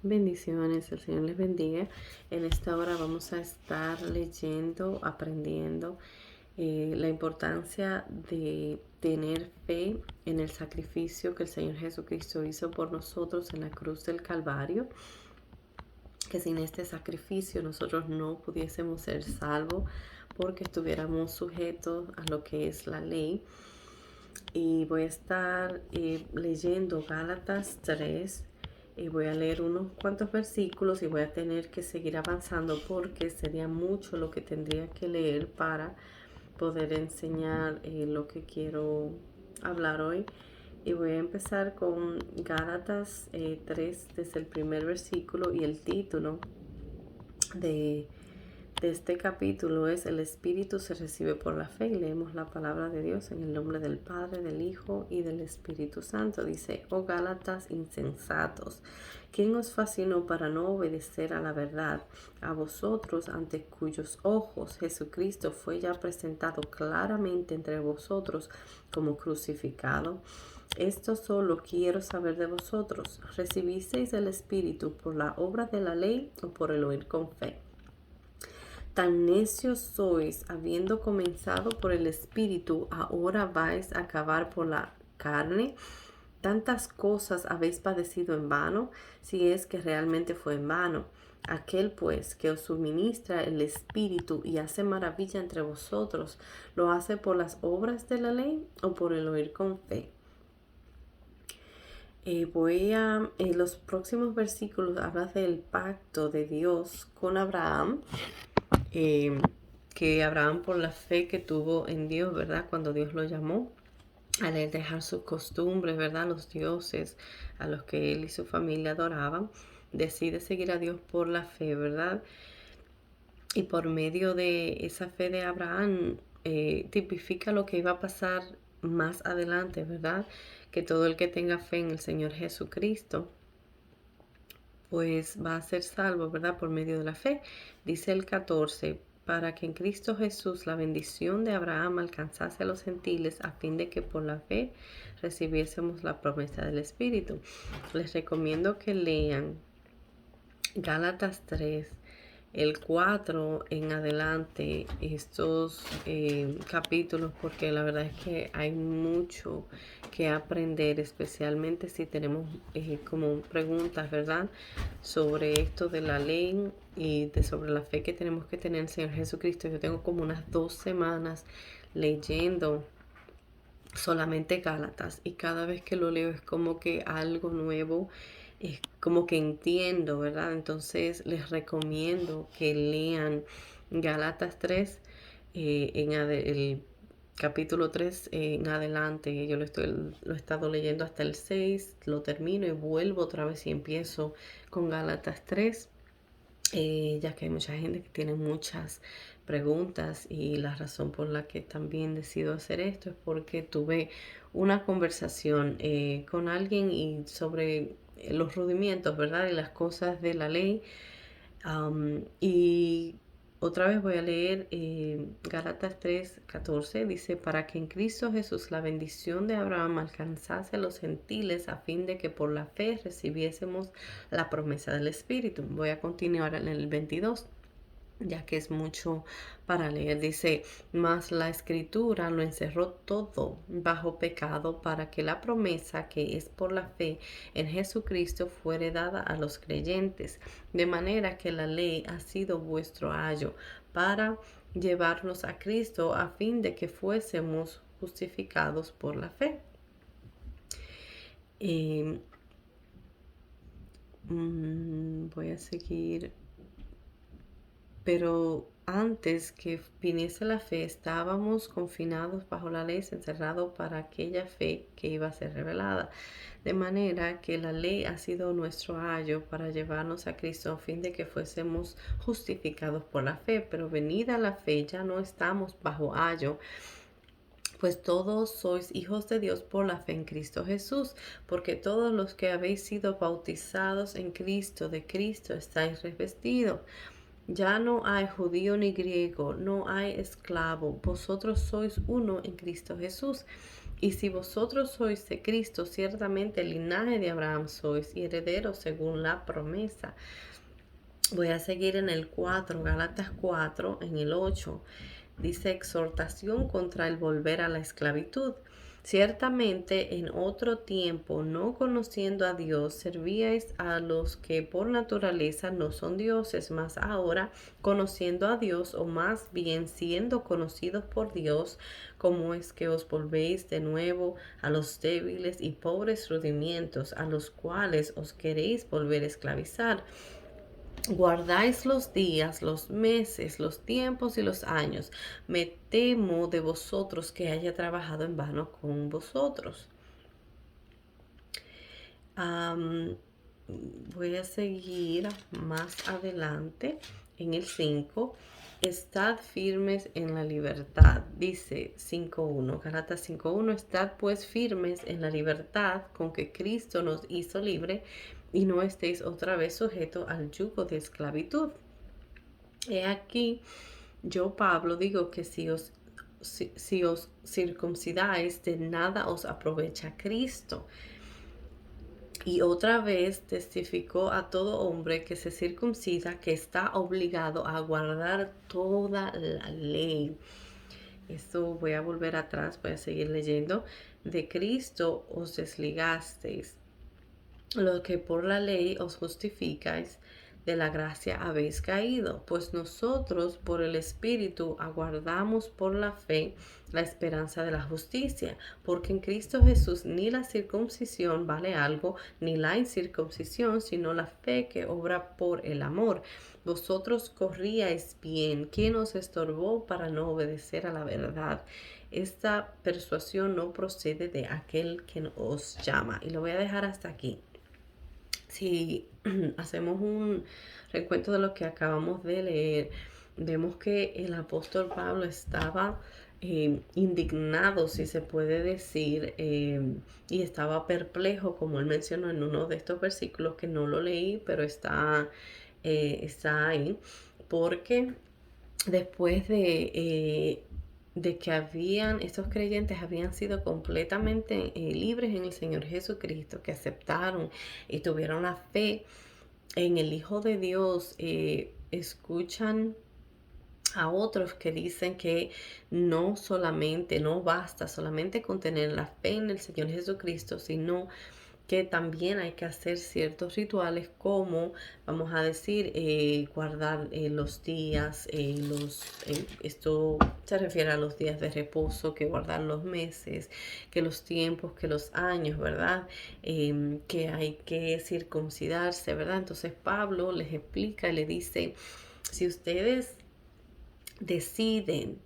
Bendiciones, el Señor les bendiga. En esta hora vamos a estar leyendo, aprendiendo la importancia de tener fe en el sacrificio que el Señor Jesucristo hizo por nosotros en la cruz del Calvario, que sin este sacrificio nosotros no pudiésemos ser salvos porque estuviéramos sujetos a lo que es la ley. Y voy a estar leyendo Gálatas 3 y voy a leer unos cuantos versículos y voy a tener que seguir avanzando porque sería mucho lo que tendría que leer para poder enseñar lo que quiero hablar hoy. Y voy a empezar con Gálatas 3 desde el primer versículo, y el título de este capítulo es: el Espíritu se recibe por la fe. Y leemos la palabra de Dios en el nombre del Padre, del Hijo y del Espíritu Santo. Dice: oh Gálatas insensatos, ¿quién os fascinó para no obedecer a la verdad? A vosotros, ante cuyos ojos Jesucristo fue ya presentado claramente entre vosotros como crucificado. Esto solo quiero saber de vosotros: ¿recibisteis el Espíritu por la obra de la ley o por el oír con fe? Tan necios sois, habiendo comenzado por el Espíritu, ahora vais a acabar por la carne. Tantas cosas habéis padecido en vano, si es que realmente fue en vano. Aquel pues que os suministra el Espíritu y hace maravilla entre vosotros, ¿lo hace por las obras de la ley o por el oír con fe? Los próximos versículos hablan del pacto de Dios con Abraham, eh, que Abraham, por la fe que tuvo en Dios, ¿verdad? Cuando Dios lo llamó, al él dejar sus costumbres, ¿verdad? Los dioses a los que él y su familia adoraban, decide seguir a Dios por la fe, ¿verdad? Y por medio de esa fe de Abraham, tipifica lo que iba a pasar más adelante, ¿verdad? Que todo el que tenga fe en el Señor Jesucristo, pues va a ser salvo, ¿verdad? Por medio de la fe. Dice el 14: para que en Cristo Jesús la bendición de Abraham alcanzase a los gentiles, a fin de que por la fe recibiésemos la promesa del Espíritu. Les recomiendo que lean Gálatas 3, el 4 en adelante, estos capítulos, porque la verdad es que hay mucho que aprender, especialmente si tenemos como preguntas, ¿verdad? Sobre esto de la ley y sobre la fe que tenemos que tener en el Señor Jesucristo. Yo tengo como unas 2 semanas leyendo solamente Gálatas, y cada vez que lo leo es como que algo nuevo, es como que entiendo, ¿verdad? Entonces les recomiendo que lean Gálatas 3, el capítulo 3 en adelante. Yo lo he estado leyendo hasta el 6, lo termino y vuelvo otra vez y empiezo con Gálatas 3, ya que hay mucha gente que tiene muchas preguntas, y la razón por la que también decido hacer esto es porque tuve una conversación con alguien y sobre los rudimientos, ¿verdad? Y las cosas de la ley. Y otra vez voy a leer Gálatas 3:14. Dice: para que en Cristo Jesús la bendición de Abraham alcanzase a los gentiles, a fin de que por la fe recibiésemos la promesa del Espíritu. Voy a continuar en el 22, ya que es mucho para leer. Dice: mas la escritura lo encerró todo bajo pecado, para que la promesa que es por la fe en Jesucristo fuere dada a los creyentes, de manera que la ley ha sido vuestro ayo para llevarnos a Cristo, a fin de que fuésemos justificados por la fe. Voy a seguir. Pero antes que viniese la fe, estábamos confinados bajo la ley, encerrados para aquella fe que iba a ser revelada. De manera que la ley ha sido nuestro ayo para llevarnos a Cristo, a fin de que fuésemos justificados por la fe. Pero venida la fe, ya no estamos bajo ayo, pues todos sois hijos de Dios por la fe en Cristo Jesús, porque todos los que habéis sido bautizados en Cristo, de Cristo estáis revestidos. Ya no hay judío ni griego, no hay esclavo, vosotros sois uno en Cristo Jesús. Y si vosotros sois de Cristo, ciertamente el linaje de Abraham sois y herederos según la promesa. Voy a seguir en el 4, Gálatas 4, en el 8. Dice exhortación contra el volver a la esclavitud. Ciertamente en otro tiempo, no conociendo a Dios, servíais a los que por naturaleza no son dioses, mas ahora, conociendo a Dios, o más bien siendo conocidos por Dios, ¿cómo es que os volvéis de nuevo a los débiles y pobres rudimientos, a los cuales os queréis volver a esclavizar? Guardáis los días, los meses, los tiempos y los años. Me temo de vosotros que haya trabajado en vano con vosotros. Voy a seguir más adelante en el 5. Estad firmes en la libertad. Dice 5.1, Gálatas 5.1. Estad pues firmes en la libertad con que Cristo nos hizo libre, y no estéis otra vez sujetos al yugo de esclavitud. He aquí, yo Pablo digo que si os circuncidáis, de nada os aprovecha Cristo. Y otra vez testificó a todo hombre que se circuncida que está obligado a guardar toda la ley. Esto voy a volver atrás, voy a seguir leyendo. De Cristo os desligasteis, lo que por la ley os justificáis, de la gracia habéis caído, pues nosotros por el Espíritu aguardamos por la fe la esperanza de la justicia, porque en Cristo Jesús ni la circuncisión vale algo, ni la incircuncisión, sino la fe que obra por el amor. Vosotros corríais bien, ¿quién os estorbó para no obedecer a la verdad? Esta persuasión no procede de aquel que os llama. Y lo voy a dejar hasta aquí. Si hacemos un recuento de lo que acabamos de leer, vemos que el apóstol Pablo estaba indignado, si se puede decir, y estaba perplejo, como él mencionó en uno de estos versículos que no lo leí, pero está ahí, porque después de que estos creyentes habían sido completamente libres en el Señor Jesucristo, que aceptaron y tuvieron la fe en el Hijo de Dios, escuchan a otros que dicen que no basta solamente con tener la fe en el Señor Jesucristo, sino que también hay que hacer ciertos rituales como, vamos a decir, guardar los días, esto se refiere a los días de reposo, que guardar los meses, que los tiempos, que los años, ¿verdad? Que hay que circuncidarse, ¿verdad? Entonces Pablo les explica y le dice, si ustedes deciden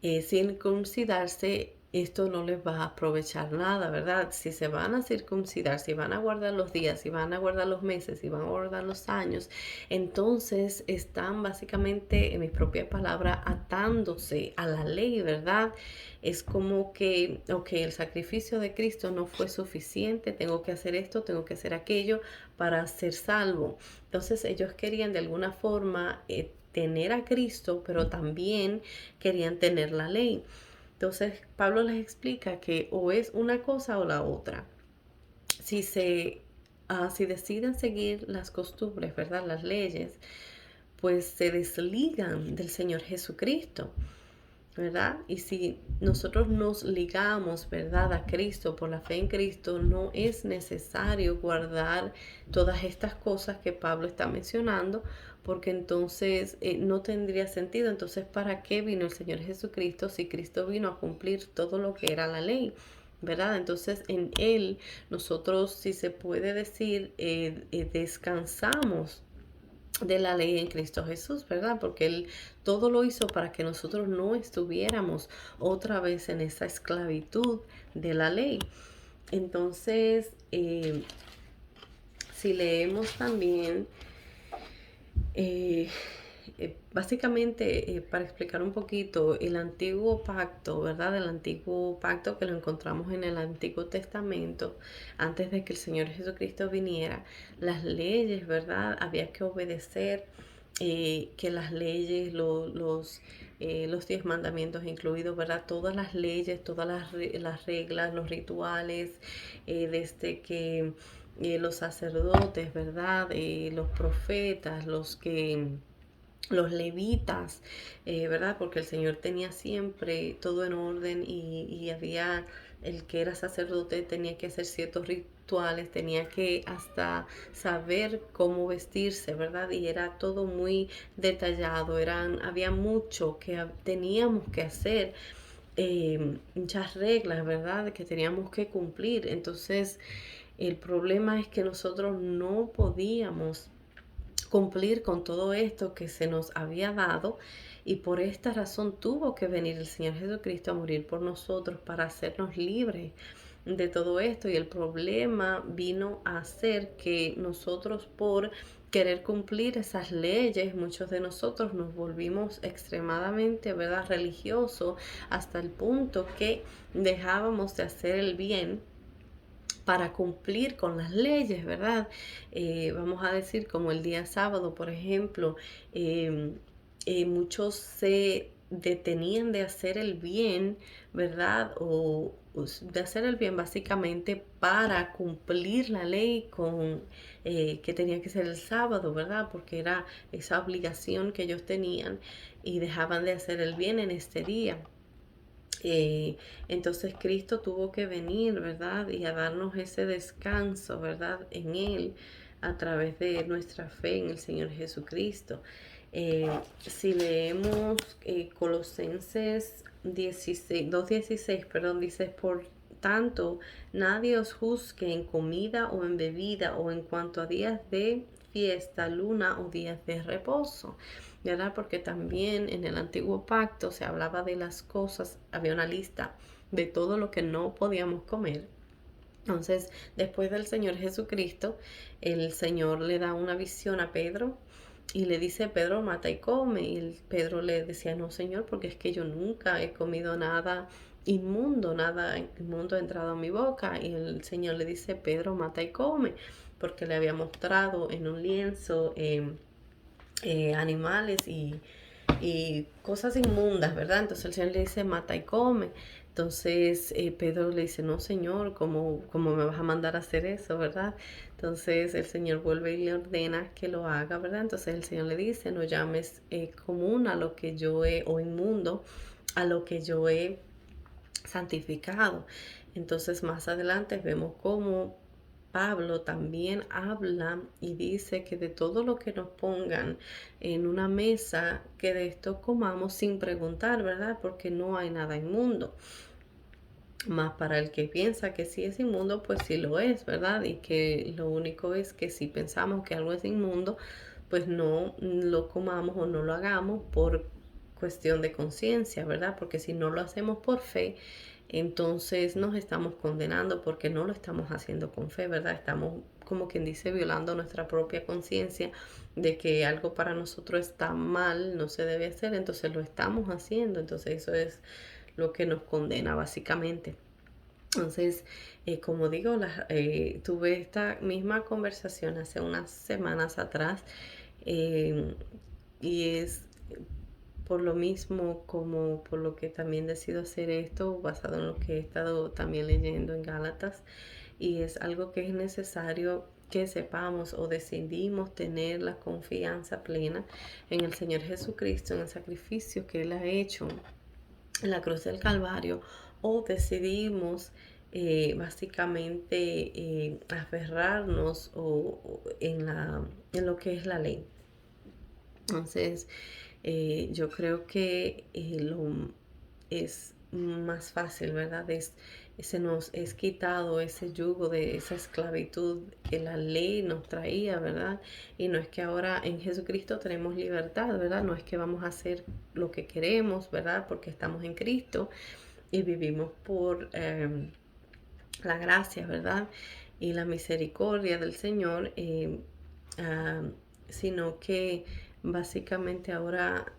circuncidarse, esto no les va a aprovechar nada, ¿verdad? Si se van a circuncidar, si van a guardar los días, si van a guardar los meses, si van a guardar los años, entonces están básicamente, en mis propias palabras, atándose a la ley, ¿verdad? Es como que, ok, el sacrificio de Cristo no fue suficiente, tengo que hacer esto, tengo que hacer aquello para ser salvo. Entonces ellos querían de alguna forma tener a Cristo, pero también querían tener la ley. Entonces Pablo les explica que o es una cosa o la otra. Si deciden seguir las costumbres, ¿verdad? Las leyes, pues se desligan del Señor Jesucristo, ¿verdad? Y si nosotros nos ligamos, ¿verdad?, a Cristo, por la fe en Cristo, no es necesario guardar todas estas cosas que Pablo está mencionando, porque entonces no tendría sentido. Entonces, ¿para qué vino el Señor Jesucristo si Cristo vino a cumplir todo lo que era la ley? ¿Verdad? Entonces en Él nosotros, si se puede decir, descansamos de la ley en Cristo Jesús, ¿verdad? Porque Él todo lo hizo para que nosotros no estuviéramos otra vez en esa esclavitud de la ley. Entonces, si leemos también, básicamente, para explicar un poquito, el antiguo pacto, ¿verdad? El antiguo pacto que lo encontramos en el Antiguo Testamento, antes de que el Señor Jesucristo viniera, las leyes, ¿verdad? Había que obedecer que las leyes, los 10 mandamientos incluidos, ¿verdad? Todas las leyes, todas las reglas, los rituales, desde que los sacerdotes, ¿verdad? Los profetas, los levitas, ¿verdad? Porque el Señor tenía siempre todo en orden y había el que era sacerdote tenía que hacer ciertos rituales, tenía que hasta saber cómo vestirse, ¿verdad? Y era todo muy detallado, había mucho que teníamos que hacer, muchas reglas, ¿verdad? Que teníamos que cumplir. Entonces, el problema es que nosotros no podíamos cumplir con todo esto que se nos había dado, y por esta razón tuvo que venir el Señor Jesucristo a morir por nosotros para hacernos libres de todo esto. Y el problema vino a ser que nosotros, por querer cumplir esas leyes, muchos de nosotros nos volvimos extremadamente, ¿verdad?, religiosos, hasta el punto que dejábamos de hacer el bien para cumplir con las leyes, ¿verdad? Vamos a decir, como el día sábado, por ejemplo, muchos se detenían de hacer el bien, ¿verdad? O de hacer el bien básicamente para cumplir la ley con que tenía que ser el sábado, ¿verdad? Porque era esa obligación que ellos tenían, y dejaban de hacer el bien en este día. Entonces Cristo tuvo que venir, ¿verdad? Y a darnos ese descanso, ¿verdad? En Él, a través de nuestra fe en el Señor Jesucristo. Si leemos Colosenses 16, 2:16, perdón, dice: por tanto, nadie os juzgue en comida o en bebida, o en cuanto a días de fiesta, luna o días de reposo, ¿verdad? Porque también en el antiguo pacto se hablaba de las cosas, había una lista de todo lo que no podíamos comer. Entonces, después del Señor Jesucristo, el Señor le da una visión a Pedro y le dice: Pedro, mata y come. Y Pedro le decía: no, Señor, porque es que yo nunca he comido nada inmundo ha entrado a mi boca. Y el Señor le dice: Pedro, mata y come, porque le había mostrado en un lienzo animales y cosas inmundas, ¿verdad? Entonces el Señor le dice: mata y come. Entonces Pedro le dice: no, Señor, ¿cómo me vas a mandar a hacer eso, verdad? Entonces el Señor vuelve y le ordena que lo haga, ¿verdad? Entonces el Señor le dice: no llames común a lo que yo he, o inmundo, a lo que yo he santificado. Entonces más adelante vemos cómo Pablo también habla y dice que de todo lo que nos pongan en una mesa, que de esto comamos sin preguntar, ¿verdad? Porque no hay nada inmundo. Más para el que piensa que sí es inmundo, pues sí lo es, ¿verdad? Y que lo único es que si pensamos que algo es inmundo, pues no lo comamos o no lo hagamos por cuestión de conciencia, ¿verdad? Porque si no lo hacemos por fe, entonces nos estamos condenando, porque no lo estamos haciendo con fe, ¿verdad? Estamos, como quien dice, violando nuestra propia conciencia de que algo para nosotros está mal, no se debe hacer, entonces lo estamos haciendo. Entonces eso es lo que nos condena básicamente. Entonces, como digo, tuve esta misma conversación hace unas semanas atrás, y es por lo mismo, como por lo que también decido hacer esto, basado en lo que he estado también leyendo en Gálatas, y es algo que es necesario que sepamos, o decidimos tener la confianza plena en el Señor Jesucristo, en el sacrificio que Él ha hecho en la cruz del Calvario, o decidimos básicamente aferrarnos en lo que es la ley. Entonces, yo creo que es más fácil, ¿verdad? Se nos es quitado ese yugo de esa esclavitud que la ley nos traía, ¿verdad? Y no es que ahora en Jesucristo tenemos libertad, ¿verdad? No es que vamos a hacer lo que queremos, ¿verdad? Porque estamos en Cristo y vivimos por la gracia, ¿verdad? Y la misericordia del Señor, ah, sino que Básicamente ahora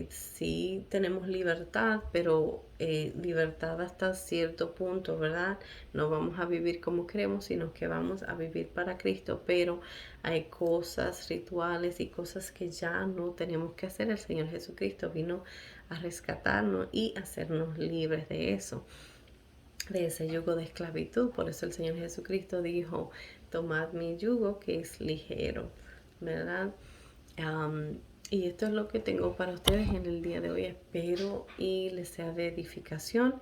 sí tenemos libertad, pero libertad hasta cierto punto, ¿verdad? No vamos a vivir como queremos, sino que vamos a vivir para Cristo, pero hay cosas, rituales y cosas que ya no tenemos que hacer. El Señor Jesucristo vino a rescatarnos y hacernos libres de eso, de ese yugo de esclavitud. Por eso el Señor Jesucristo dijo, tomad mi yugo que es ligero, ¿verdad? Um, y esto es lo que tengo para ustedes en el día de hoy. Espero y les sea de edificación.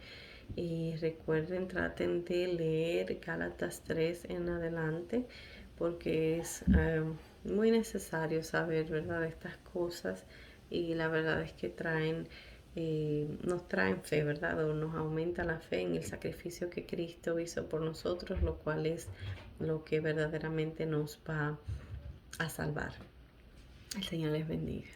Y recuerden, traten de leer Gálatas 3 en adelante, porque es muy necesario saber, ¿verdad?, estas cosas. Y la verdad es que nos traen fe, ¿verdad? O nos aumenta la fe en el sacrificio que Cristo hizo por nosotros, lo cual es lo que verdaderamente nos va a salvar. El Señor les bendiga.